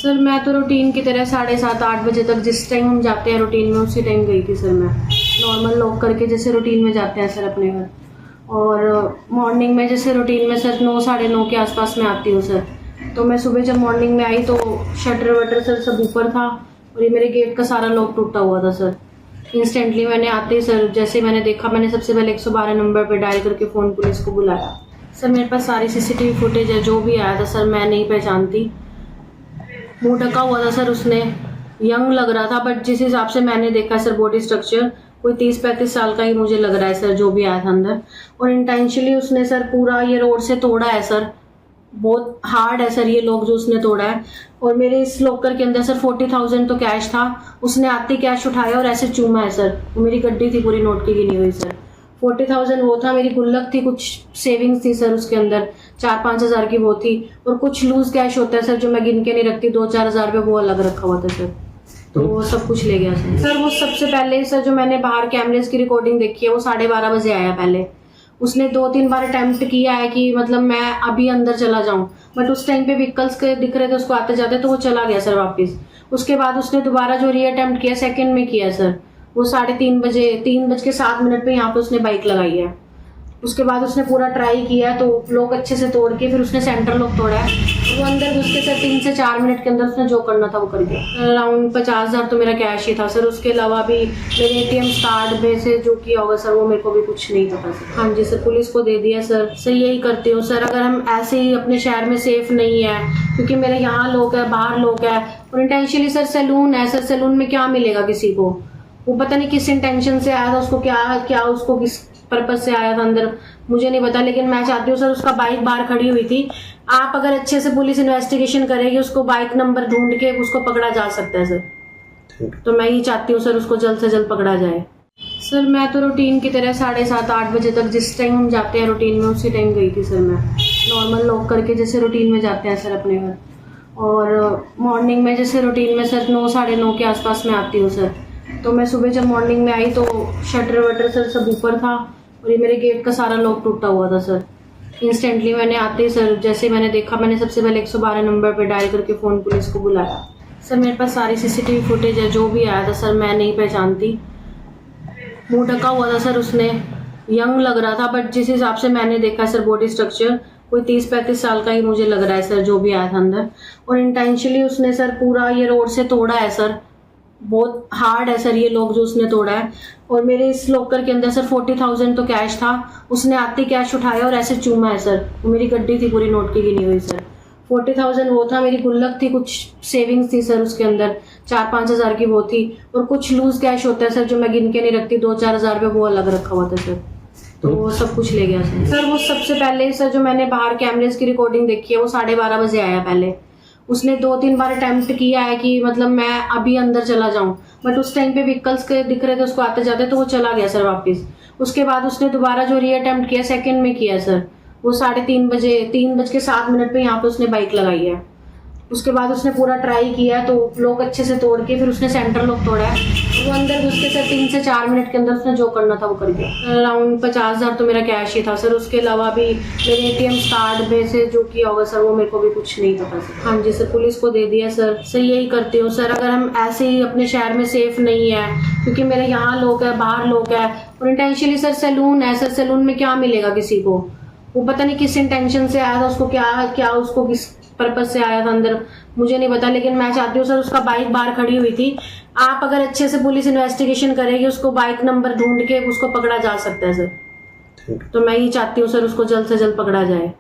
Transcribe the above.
Sir मैं तो routine की तरह 7:30-8 बजे तक जिस टाइम हम जाते हैं रूटीन में उसी टाइम गई थी सर। मैं नॉर्मल लॉक करके जैसे रूटीन में जाते हैं सर अपने घर, और मॉर्निंग में जैसे रूटीन में सर 9-9:30 के आसपास में आती हूँ सर। तो मैं सुबह जब मॉर्निंग में आई तो शटर वटर सर सब ऊपर था और ये मेरे गेट का सारा लॉक टूटा हुआ था सर। इंस्टेंटली मैंने आते ही सर जैसे मैंने देखा, मैंने सबसे पहले 112 नंबर पे डायल करके फ़ोन पुलिस को बुलाया। सर मेरे पास सारी CCTV फुटेज है, जो भी आया था सर मैं नहीं पहचानती। मुंह ढका हुआ था सर, उसने यंग लग रहा था, बट जिस हिसाब से मैंने देखा सर बॉडी स्ट्रक्चर कोई 30-35 साल का ही मुझे लग रहा है सर, जो भी आया था अंदर। और इंटेंशनली उसने सर पूरा ये रोड से तोड़ा है सर, बहुत हार्ड है सर ये लॉक जो उसने तोड़ा है। और मेरे इस लॉकर के अंदर सर 40,000 तो कैश था, उसने आते कैश उठाया और ऐसे चूमा है सर। वो मेरी गड्डी थी पूरी नोट की गिनी हुई सर। 40,000 वो था, मेरी गुल्लक थी, कुछ सेविंग्स थी सर उसके अंदर, 4-5 हज़ार की वो थी, और कुछ लूज कैश होता है सर जो मैं गिन के नहीं रखती, 2-4 हज़ार रुपये वो अलग रखा हुआ था सर। तो वो सब कुछ ले गया सर। वो सबसे पहले सर जो मैंने बाहर कैमरेज की रिकॉर्डिंग देखी है वो 12:30 बजे आया। पहले उसने 2-3 बार अटेम्प्ट किया है कि मतलब मैं अभी अंदर चला जाऊं, बट उस टाइम पे व्हीकल्स के दिख रहे थे उसको आते जाते, तो वो चला गया सर वापस। उसके बाद उसने दोबारा जो री अटेम्प्ट किया सेकंड में किया सर, वो 3:30 बजे 3:07 पे यहाँ पे उसने बाइक लगाई है। उसके बाद उसने पूरा ट्राई किया तो लॉक अच्छे से तोड़ के फिर उसने सेंटर लॉक तोड़ा है। वो अंदर घुस के सर 3 से 4 मिनट के अंदर उसने जो करना था वो कर दिया। अराउंड 50,000 तो मेरा कैश ही था सर। उसके अलावा भी मेरे ATM कार्ड में से जो किया होगा सर वो मेरे को भी कुछ नहीं पता सर। हाँ जी सर, पुलिस को दे दिया सर। सर यही करती हूँ सर, अगर हम ऐसे ही अपने शहर में सेफ नहीं है, क्योंकि मेरे यहाँ लोग है, बाहर लोग है, और इंटेंशनली सर सैलून है सर, सैलून में क्या मिलेगा किसी को, वो पता नहीं किस इंटेंशन से आया था, उसको क्या उसको किस पर्पज से आया था अंदर मुझे नहीं पता। लेकिन मैं चाहती हूँ सर, उसका बाइक बाहर खड़ी हुई थी, आप अगर अच्छे से पुलिस इन्वेस्टिगेशन करेगी उसको बाइक नंबर ढूंढ के उसको पकड़ा जा सकता है सर। तो मैं ये चाहती हूँ सर उसको जल्द से जल्द पकड़ा जाए। सर मैं तो रूटीन की तरह 7:30-8 बजे तक जिस टाइम हम जाते हैं रूटीन में उसी टाइम गई थी सर। मैं नॉर्मल लॉक करके जैसे रूटीन में जाते हैं सर अपने घर, और मॉर्निंग में जैसे रूटीन में सर 9-9:30 के आसपास में आती हूँ सर। तो मैं सुबह जब मॉर्निंग में आई तो शटर वटर सर सब ऊपर था और ये मेरे गेट का सारा लॉक टूटा हुआ था सर। इंस्टेंटली मैंने आते ही सर जैसे मैंने देखा, मैंने सबसे पहले 112 नंबर पे डायल करके फ़ोन पुलिस को बुलाया। सर मेरे पास सारी CCTV फुटेज है, जो भी आया था सर मैं नहीं पहचानती। मुंह ढका हुआ था सर, उसने यंग लग रहा था, बट जिस हिसाब से मैंने देखा सर बॉडी स्ट्रक्चर कोई 30-35 साल का ही मुझे लग रहा है सर, जो भी आया था अंदर। और इंटेंशनली उसने सर पूरा ये रोड से तोड़ा है सर, बहुत हार्ड है सर ये लॉक जो उसने तोड़ा है। और मेरे इस लॉकर के अंदर सर 40,000 तो कैश था, उसने आते कैश उठाया और ऐसे चूमा है सर। वो मेरी गड्डी थी पूरी नोट की गिनी हुई सर। 40,000 वो था, मेरी गुल्लक थी, कुछ सेविंग्स थी सर उसके अंदर, 4-5 हज़ार की वो थी, और कुछ लूज कैश होता है सर जो मैं गिन के नहीं रखती, 2-4 हज़ार रुपये वो अलग रखा हुआ था सर। तो वो सब कुछ ले गया सर। वो सबसे पहले सर जो मैंने बाहर कैमरेज की रिकॉर्डिंग देखी है वो 12:30 बजे आया। पहले उसने 2-3 बार अटेम्प्ट किया है कि मतलब मैं अभी अंदर चला जाऊं, बट उस टाइम पे व्हीकल्स के दिख रहे थे उसको आते जाते, तो वो चला गया सर वापस। उसके बाद उसने दोबारा जो री अटेम्प्ट किया सेकंड में किया सर, वो 3:30 बजे 3:07 पे यहाँ पे उसने बाइक लगाई है। उसके बाद उसने पूरा ट्राई किया तो लॉक अच्छे से तोड़ के फिर उसने सेंटर लॉक तोड़ा है। वो अंदर घुस के सर 3 से 4 मिनट के अंदर उसने जो करना था वो कर दिया। अराउंड 50,000 तो मेरा कैश ही था सर। उसके अलावा भी मेरे ATM कार्ड में से जो किया होगा सर वो मेरे को भी कुछ नहीं पता सर। हाँ जी सर, पुलिस को दे दिया सर। सर यही करती हूँ सर, अगर हम ऐसे ही अपने शहर में सेफ नहीं है, क्योंकि मेरे यहाँ लोग है, बाहर लोग है, और इंटेंशनली सर सैलून है सर, सैलून में क्या मिलेगा किसी को, वो पता नहीं किस इंटेंशन से आया था, उसको क्या उसको किस पर्पज से आया था अंदर मुझे नहीं पता। लेकिन मैं चाहती हूँ सर उसका बाइक बाहर खड़ी हुई थी, आप अगर अच्छे से पुलिस इन्वेस्टिगेशन करेगी उसको बाइक नंबर ढूंढ के उसको पकड़ा जा सकता है सर। तो मैं ये चाहती हूँ सर उसको जल्द से जल्द पकड़ा जाए।